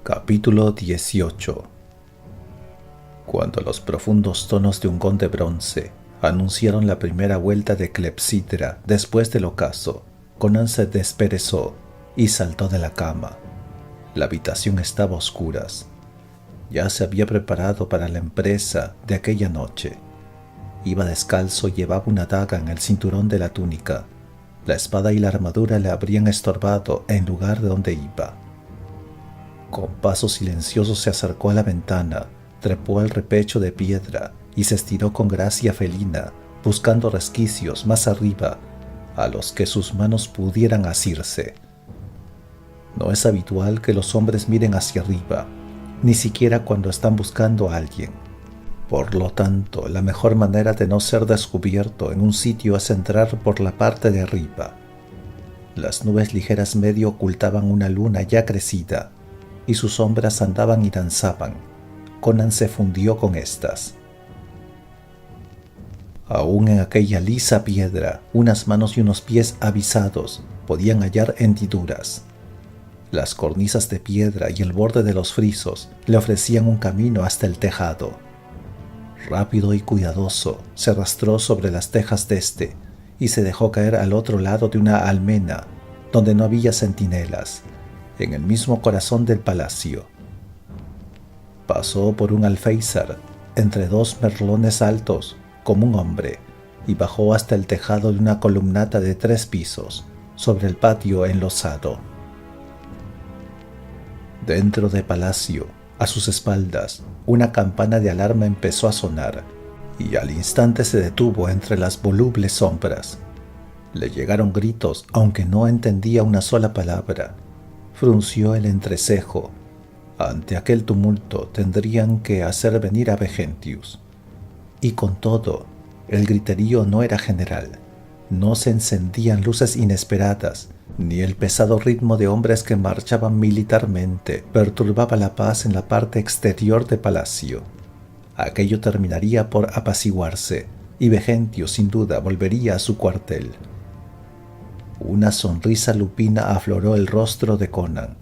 Capítulo 18. Cuando los profundos tonos de un gong de bronce anunciaron la primera vuelta de clepsidra después del ocaso, Conan se desperezó y saltó de la cama. La habitación estaba a oscuras. Ya se había preparado para la empresa de aquella noche. Iba descalzo y llevaba una daga en el cinturón de la túnica. La espada y la armadura le habrían estorbado en lugar de donde iba. Con paso silencioso se acercó a la ventana, trepó al repecho de piedra y se estiró con gracia felina, buscando resquicios más arriba a los que sus manos pudieran asirse. No es habitual que los hombres miren hacia arriba, ni siquiera cuando están buscando a alguien. Por lo tanto, la mejor manera de no ser descubierto en un sitio es entrar por la parte de arriba. Las nubes ligeras medio ocultaban una luna ya crecida, y sus sombras andaban y danzaban. Conan se fundió con éstas. Aún en aquella lisa piedra, unas manos y unos pies avisados podían hallar hendiduras. Las cornisas de piedra y el borde de los frisos le ofrecían un camino hasta el tejado. Rápido y cuidadoso, se arrastró sobre las tejas de este y se dejó caer al otro lado de una almena donde no había centinelas, en el mismo corazón del palacio. Pasó por un alféizar, entre dos merlones altos, como un hombre, y bajó hasta el tejado de una columnata de 3 pisos, sobre el patio enlosado. Dentro del palacio, a sus espaldas, una campana de alarma empezó a sonar, y al instante se detuvo entre las volubles sombras. Le llegaron gritos, aunque no entendía una sola palabra. Frunció el entrecejo. Ante aquel tumulto tendrían que hacer venir a Vegentius. Y con todo, el griterío no era general. No se encendían luces inesperadas, ni el pesado ritmo de hombres que marchaban militarmente perturbaba la paz en la parte exterior del palacio. Aquello terminaría por apaciguarse, y Vegentius sin duda volvería a su cuartel. Una sonrisa lupina afloró el rostro de Conan.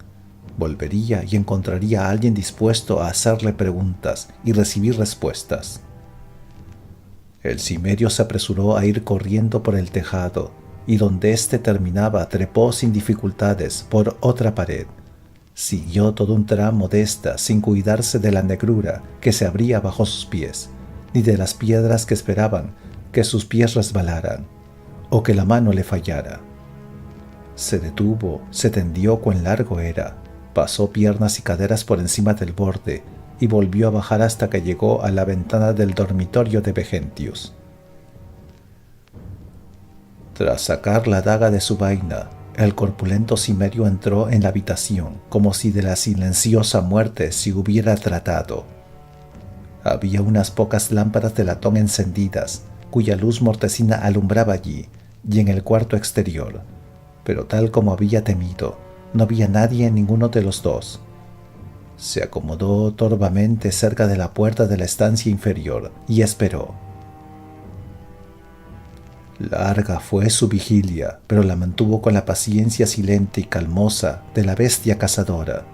Volvería y encontraría a alguien dispuesto a hacerle preguntas y recibir respuestas. El cimerio se apresuró a ir corriendo por el tejado, y donde éste terminaba trepó sin dificultades por otra pared. Siguió todo un tramo de esta sin cuidarse de la negrura que se abría bajo sus pies, ni de las piedras que esperaban que sus pies resbalaran, o que la mano le fallara. Se detuvo, se tendió cuán largo era, pasó piernas y caderas por encima del borde y volvió a bajar hasta que llegó a la ventana del dormitorio de Vegentius. Tras sacar la daga de su vaina, el corpulento cimerio entró en la habitación como si de la silenciosa muerte se hubiera tratado. Había unas pocas lámparas de latón encendidas, cuya luz mortecina alumbraba allí y en el cuarto exterior, pero tal como había temido, no había nadie en ninguno de los dos. Se acomodó torvamente cerca de la puerta de la estancia inferior y esperó. Larga fue su vigilia, pero la mantuvo con la paciencia silente y calmosa de la bestia cazadora.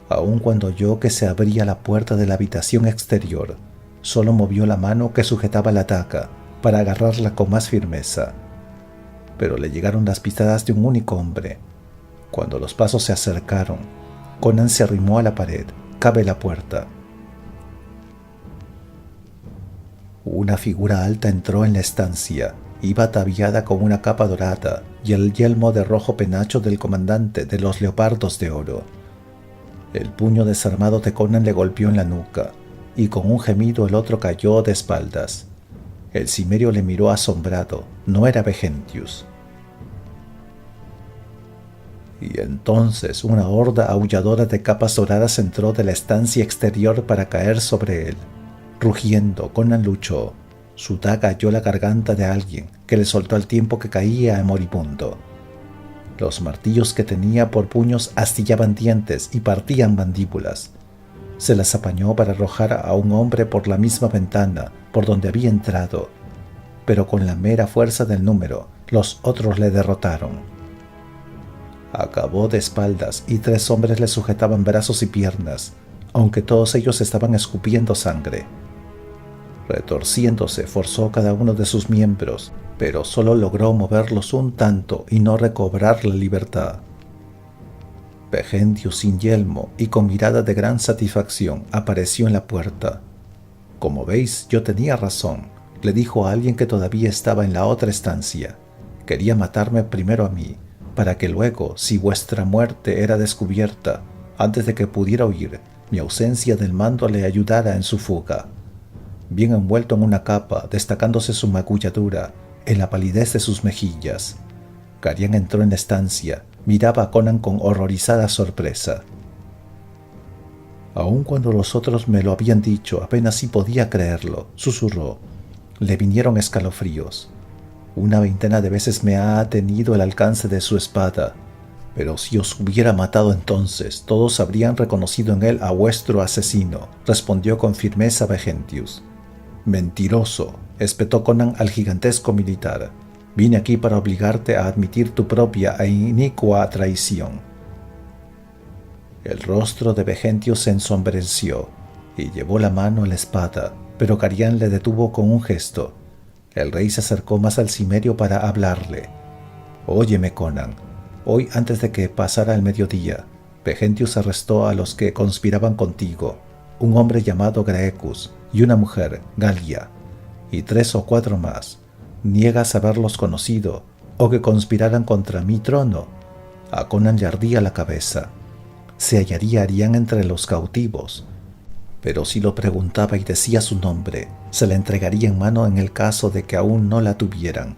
Aun cuando oyó que se abría la puerta de la habitación exterior, solo movió la mano que sujetaba la daga para agarrarla con más firmeza. Pero le llegaron las pisadas de un único hombre. Cuando los pasos se acercaron, Conan se arrimó a la pared, cabe la puerta. Una figura alta entró en la estancia. Iba ataviada con una capa dorada y el yelmo de rojo penacho del comandante de los leopardos de oro. El puño desarmado de Conan le golpeó en la nuca, y con un gemido el otro cayó de espaldas. El cimerio le miró asombrado. No era Vegentius. Y entonces una horda aulladora de capas doradas entró de la estancia exterior para caer sobre él. Rugiendo, Conan luchó. Su daga halló la garganta de alguien que le soltó al tiempo que caía moribundo. Los martillos que tenía por puños astillaban dientes y partían mandíbulas. Se las apañó para arrojar a un hombre por la misma ventana por donde había entrado, pero con la mera fuerza del número, los otros le derrotaron. Acabó de espaldas y 3 hombres le sujetaban brazos y piernas, aunque todos ellos estaban escupiendo sangre. Retorciéndose, forzó cada uno de sus miembros, pero solo logró moverlos un tanto y no recobrar la libertad. Vegentius, sin yelmo y con mirada de gran satisfacción, apareció en la puerta. «Como veis, yo tenía razón», le dijo a alguien que todavía estaba en la otra estancia. «Quería matarme primero a mí, para que luego, si vuestra muerte era descubierta, antes de que pudiera huir, mi ausencia del mando le ayudara en su fuga». Bien envuelto en una capa, destacándose su magulladura en la palidez de sus mejillas, Garián entró en la estancia, miraba a Conan con horrorizada sorpresa. Aun cuando los otros me lo habían dicho, apenas si podía creerlo, susurró. Le vinieron escalofríos. 1 veintena de veces me ha tenido el alcance de su espada, pero si os hubiera matado entonces, todos habrían reconocido en él a vuestro asesino, respondió con firmeza Vegentius. Mentiroso, espetó Conan al gigantesco militar. Vine aquí para obligarte a admitir tu propia e inicua traición. El rostro de Vegentius se ensombreció y llevó la mano a la espada, pero Garián le detuvo con un gesto. El rey se acercó más al cimerio para hablarle. «Óyeme, Conan. Hoy, antes de que pasara el mediodía, Vegentius arrestó a los que conspiraban contigo, un hombre llamado Graecus y una mujer, Galia, y 3 o 4 más. ¿Niegas haberlos conocido o que conspiraran contra mi trono?» A Conan le ardía la cabeza. Se hallaría Arián entre los cautivos, pero si lo preguntaba y decía su nombre, se le entregaría en mano en el caso de que aún no la tuvieran.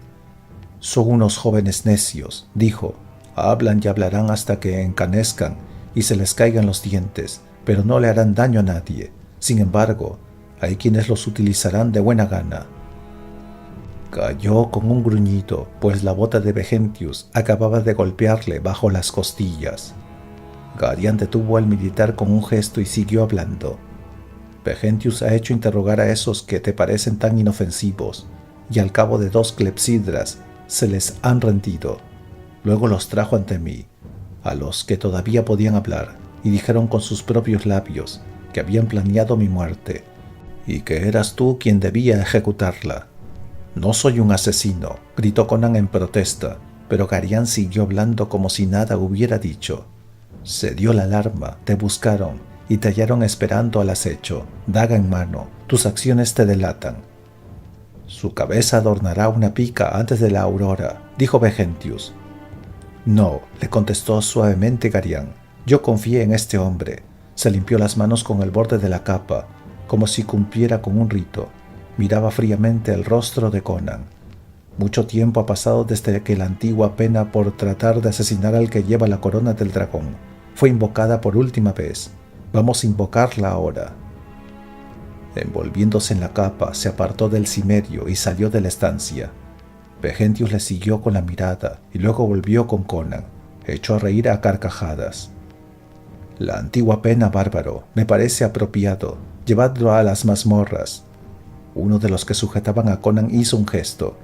«Son unos jóvenes necios», dijo. «Hablan y hablarán hasta que encanezcan y se les caigan los dientes, pero no le harán daño a nadie. Sin embargo, hay quienes los utilizarán de buena gana». Cayó con un gruñido, pues la bota de Vegentius acababa de golpearle bajo las costillas. Garián detuvo al militar con un gesto y siguió hablando. «Vegentius ha hecho interrogar a esos que te parecen tan inofensivos, y al cabo de 2 clepsidras se les han rendido. Luego los trajo ante mí, a los que todavía podían hablar, y dijeron con sus propios labios que habían planeado mi muerte, y que eras tú quien debía ejecutarla». «No soy un asesino», gritó Conan en protesta, pero Garián siguió hablando como si nada hubiera dicho. «Se dio la alarma, te buscaron y te hallaron esperando al acecho, daga en mano. Tus acciones te delatan». «Su cabeza adornará una pica antes de la aurora», dijo Vegentius. «No», le contestó suavemente Garián. «Yo confié en este hombre». Se limpió las manos con el borde de la capa, como si cumpliera con un rito. Miraba fríamente el rostro de Conan. «Mucho tiempo ha pasado desde que la antigua pena por tratar de asesinar al que lleva la corona del dragón fue invocada por última vez. Vamos a invocarla ahora». Envolviéndose en la capa, se apartó del cimerio y salió de la estancia. Vegentius le siguió con la mirada y luego volvió con Conan. Echó a reír a carcajadas. «La antigua pena, bárbaro, me parece apropiado. Llevadlo a las mazmorras». Uno de los que sujetaban a Conan hizo un gesto.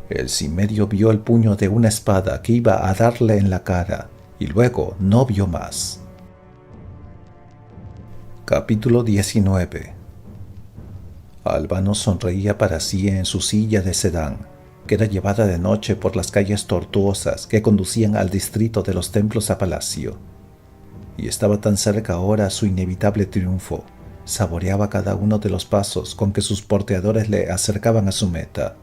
El cimerio vio el puño de una espada que iba a darle en la cara, y luego no vio más. Capítulo 19. Albano sonreía para sí en su silla de sedán, que era llevada de noche por las calles tortuosas que conducían al distrito de los templos a palacio. Y estaba tan cerca ahora su inevitable triunfo. Saboreaba cada uno de los pasos con que sus porteadores le acercaban a su meta.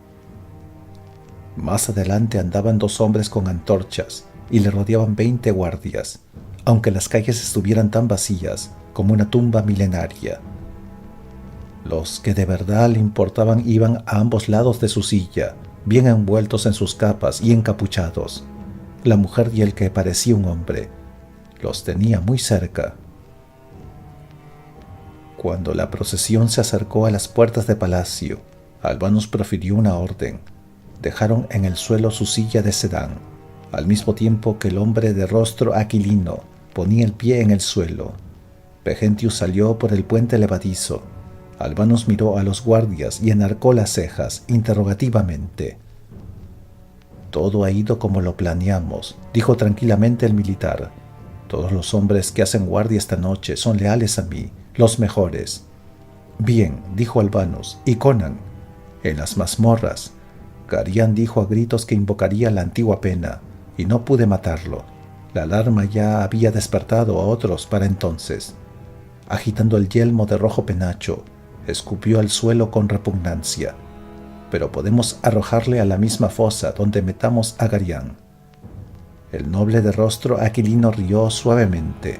Más adelante andaban 2 hombres con antorchas y le rodeaban 20 guardias, aunque las calles estuvieran tan vacías como una tumba milenaria. Los que de verdad le importaban iban a ambos lados de su silla, bien envueltos en sus capas y encapuchados. La mujer y el que parecía un hombre los tenía muy cerca. Cuando la procesión se acercó a las puertas de palacio, Albanus profirió una orden. Dejaron en el suelo su silla de sedán, al mismo tiempo que el hombre de rostro aquilino ponía el pie en el suelo. Vegentius salió por el puente levadizo. Albanus miró a los guardias y enarcó las cejas interrogativamente. Todo ha ido como lo planeamos, dijo tranquilamente el militar. Todos los hombres que hacen guardia esta noche son leales a mí, los mejores. Bien, dijo Albanus, y Conan. En las mazmorras. Garián dijo a gritos que invocaría la antigua pena, y no pude matarlo. La alarma ya había despertado a otros para entonces. Agitando el yelmo de rojo penacho, escupió al suelo con repugnancia. Pero podemos arrojarle a la misma fosa donde metamos a Garián. El noble de rostro aquilino rió suavemente.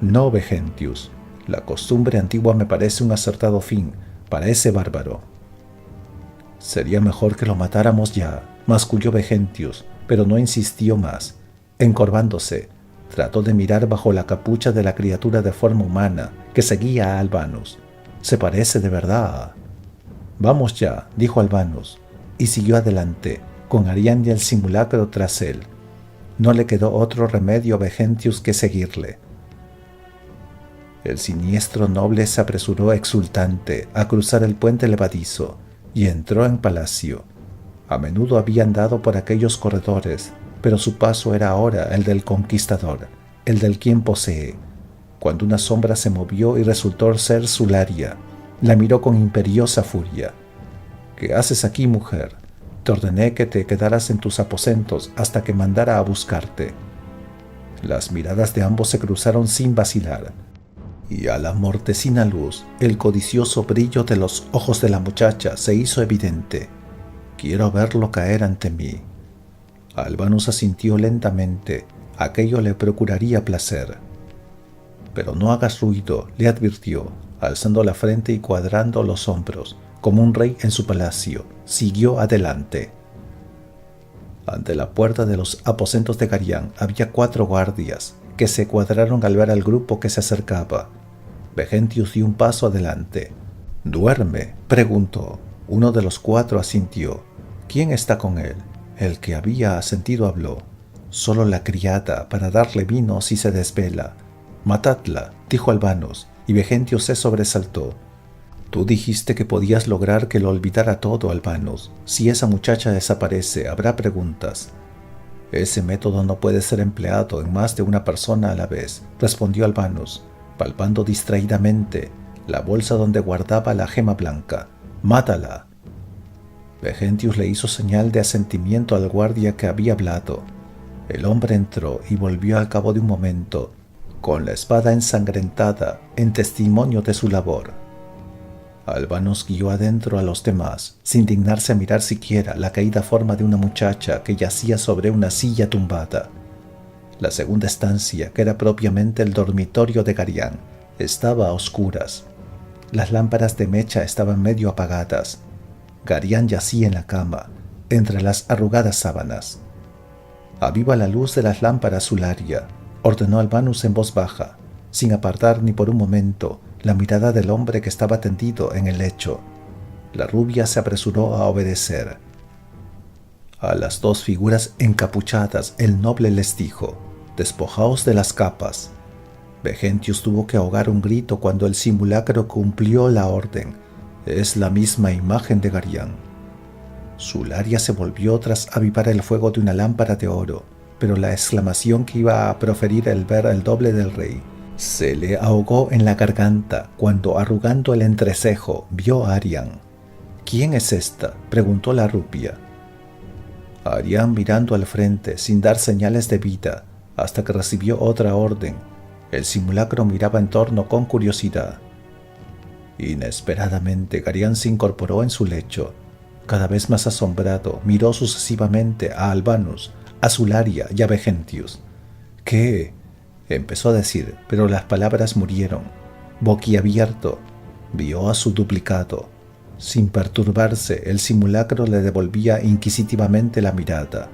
No, Vegentius, la costumbre antigua me parece un acertado fin para ese bárbaro. Sería mejor que lo matáramos ya, masculló Vegentius, pero no insistió más. Encorvándose, trató de mirar bajo la capucha de la criatura de forma humana que seguía a Albanus. Se parece de verdad. Vamos ya, dijo Albanus, y siguió adelante, con Garián y el simulacro tras él. No le quedó otro remedio a Vegentius que seguirle. El siniestro noble se apresuró exultante a cruzar el puente levadizo y entró en palacio. A menudo había andado por aquellos corredores, pero su paso era ahora el del conquistador, el del quien posee. Cuando una sombra se movió y resultó ser Sularia, la miró con imperiosa furia. ¿Qué haces aquí, mujer? Te ordené que te quedaras en tus aposentos hasta que mandara a buscarte. Las miradas de ambos se cruzaron sin vacilar, y a la mortecina luz, el codicioso brillo de los ojos de la muchacha se hizo evidente. Quiero verlo caer ante mí. Albanus asintió lentamente. Aquello le procuraría placer. Pero no hagas ruido, le advirtió, alzando la frente y cuadrando los hombros, como un rey en su palacio. Siguió adelante. Ante la puerta de los aposentos de Garián había 4 guardias, que se cuadraron al ver al grupo que se acercaba. Vegentius dio un paso adelante. «¿Duerme?», preguntó. Uno de los 4 asintió. «¿Quién está con él?». El que había asentido habló. «Solo la criada, para darle vino si se desvela». «Matadla», dijo Albanus, y Vegentius se sobresaltó. «Tú dijiste que podías lograr que lo olvidara todo, Albanus. Si esa muchacha desaparece, habrá preguntas». «Ese método no puede ser empleado en más de una persona a la vez», respondió Albanus, palpando distraídamente la bolsa donde guardaba la gema blanca. «Mátala». Vegentius le hizo señal de asentimiento al guardia que había hablado. El hombre entró y volvió al cabo de un momento, con la espada ensangrentada en testimonio de su labor. Albanus guió adentro a los demás, sin dignarse a mirar siquiera la caída forma de una muchacha que yacía sobre una silla tumbada. La segunda estancia, que era propiamente el dormitorio de Garián, estaba a oscuras. Las lámparas de mecha estaban medio apagadas. Garián yacía en la cama, entre las arrugadas sábanas. «Aviva la luz de las lámparas, Sularia», ordenó Albanus en voz baja, sin apartar ni por un momento la mirada del hombre que estaba tendido en el lecho. La rubia se apresuró a obedecer. A las 2 figuras encapuchadas el noble les dijo: «Despojaos de las capas». Vegentius tuvo que ahogar un grito cuando el simulacro cumplió la orden. Es la misma imagen de Garián. Sularia se volvió tras avivar el fuego de una lámpara de oro, pero la exclamación que iba a proferir al ver el doble del rey se le ahogó en la garganta cuando, arrugando el entrecejo, vio a Arián. «¿Quién es esta?», preguntó la rubia. Arián mirando al frente sin dar señales de vida hasta que recibió otra orden. El simulacro miraba en torno con curiosidad. Inesperadamente Garián se incorporó en su lecho. Cada vez más asombrado, miró sucesivamente a Albanus, a Sularia y a Vegentius. «¿Qué?», empezó a decir, pero las palabras murieron. Boquiabierto, vio a su duplicado. Sin perturbarse, el simulacro le devolvía inquisitivamente la mirada.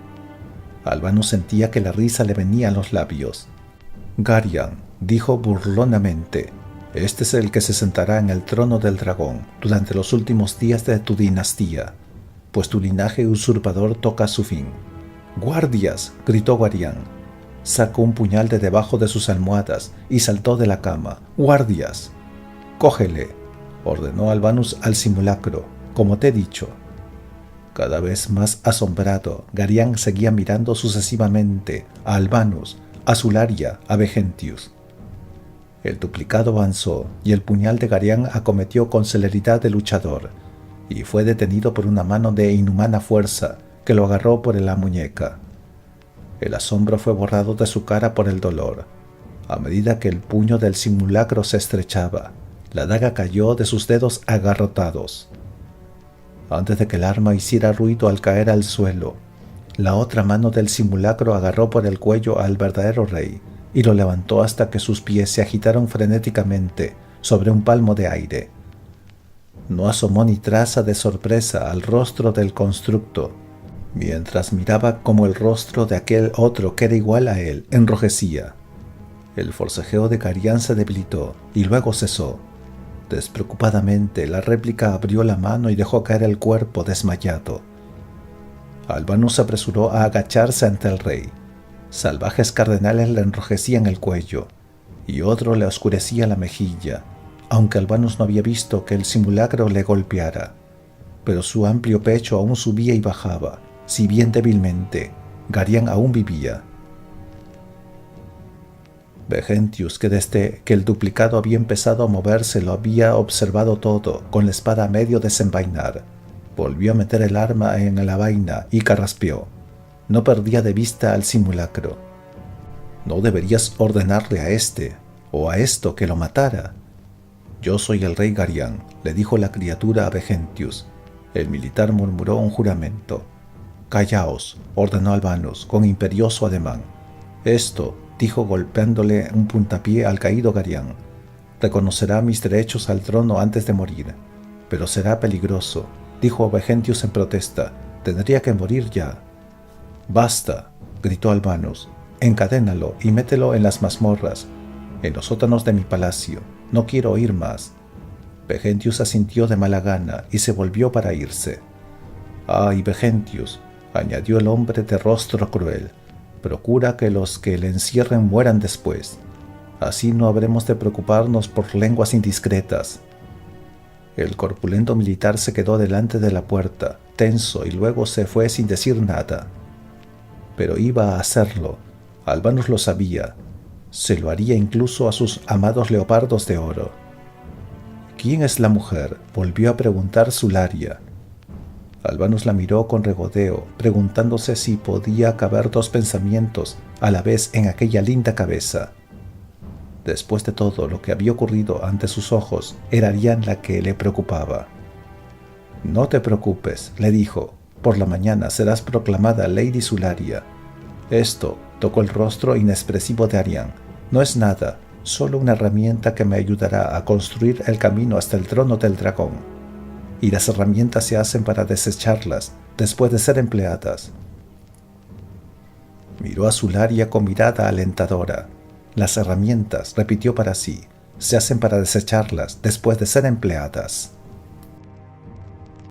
Albanus sentía que la risa le venía a los labios. «Garián», dijo burlonamente, «este es el que se sentará en el trono del dragón durante los últimos días de tu dinastía, pues tu linaje usurpador toca su fin». «¡Guardias!», gritó Garián. Sacó un puñal de debajo de sus almohadas y saltó de la cama. «¡Guardias!». «Cógele», ordenó Albanus al simulacro, «como te he dicho». Cada vez más asombrado, Garián seguía mirando sucesivamente a Albanus, a Sularia, a Vegentius. El duplicado avanzó y el puñal de Garián acometió con celeridad al luchador y fue detenido por una mano de inhumana fuerza que lo agarró por la muñeca. El asombro fue borrado de su cara por el dolor. A medida que el puño del simulacro se estrechaba, la daga cayó de sus dedos agarrotados. Antes de que el arma hiciera ruido al caer al suelo, la otra mano del simulacro agarró por el cuello al verdadero rey y lo levantó hasta que sus pies se agitaron frenéticamente sobre un palmo de aire. No asomó ni traza de sorpresa al rostro del constructo, mientras miraba cómo el rostro de aquel otro que era igual a él enrojecía. El forcejeo de Garián se debilitó y luego cesó. Despreocupadamente, la réplica abrió la mano y dejó caer el cuerpo desmayado. Albanus se apresuró a agacharse ante el rey. Salvajes cardenales le enrojecían el cuello y otro le oscurecía la mejilla, aunque Albanus no había visto que el simulacro le golpeara. Pero su amplio pecho aún subía y bajaba, si bien débilmente. Garián aún vivía. Vegentius, que desde que el duplicado había empezado a moverse lo había observado todo, con la espada a medio desenvainar, volvió a meter el arma en la vaina y carraspeó. No perdía de vista al simulacro. «No deberías ordenarle a este o a esto que lo matara». «Yo soy el rey Garián», le dijo la criatura a Vegentius. El militar murmuró un juramento. «Callaos», ordenó Albanus con imperioso ademán. «Esto», dijo golpeándole un puntapié al caído Garián, «reconocerá mis derechos al trono antes de morir». «Pero será peligroso», dijo Vegentius en protesta. «Tendría que morir ya». «Basta», gritó Albanus. «Encadénalo y mételo en las mazmorras, en los sótanos de mi palacio. No quiero oír más». Vegentius asintió de mala gana y se volvió para irse. «Ay, Vegentius», añadió el hombre de rostro cruel, «procura que los que le encierren mueran después. Así no habremos de preocuparnos por lenguas indiscretas». El corpulento militar se quedó delante de la puerta, tenso, y luego se fue sin decir nada. Pero iba a hacerlo. Albanus lo sabía. Se lo haría incluso a sus amados leopardos de oro. «¿Quién es la mujer?», volvió a preguntar Sularia. Albanus la miró con regodeo, preguntándose si podía caber dos pensamientos a la vez en aquella linda cabeza. Después de todo lo que había ocurrido ante sus ojos, era Arián la que le preocupaba. «No te preocupes», le dijo. «Por la mañana serás proclamada Lady Sularia». Esto tocó el rostro inexpresivo de Arián. «No es nada, solo una herramienta que me ayudará a construir el camino hasta el trono del dragón. Y las herramientas se hacen para desecharlas después de ser empleadas». Miró a Sularia con mirada alentadora. «Las herramientas», repitió para sí, «se hacen para desecharlas después de ser empleadas».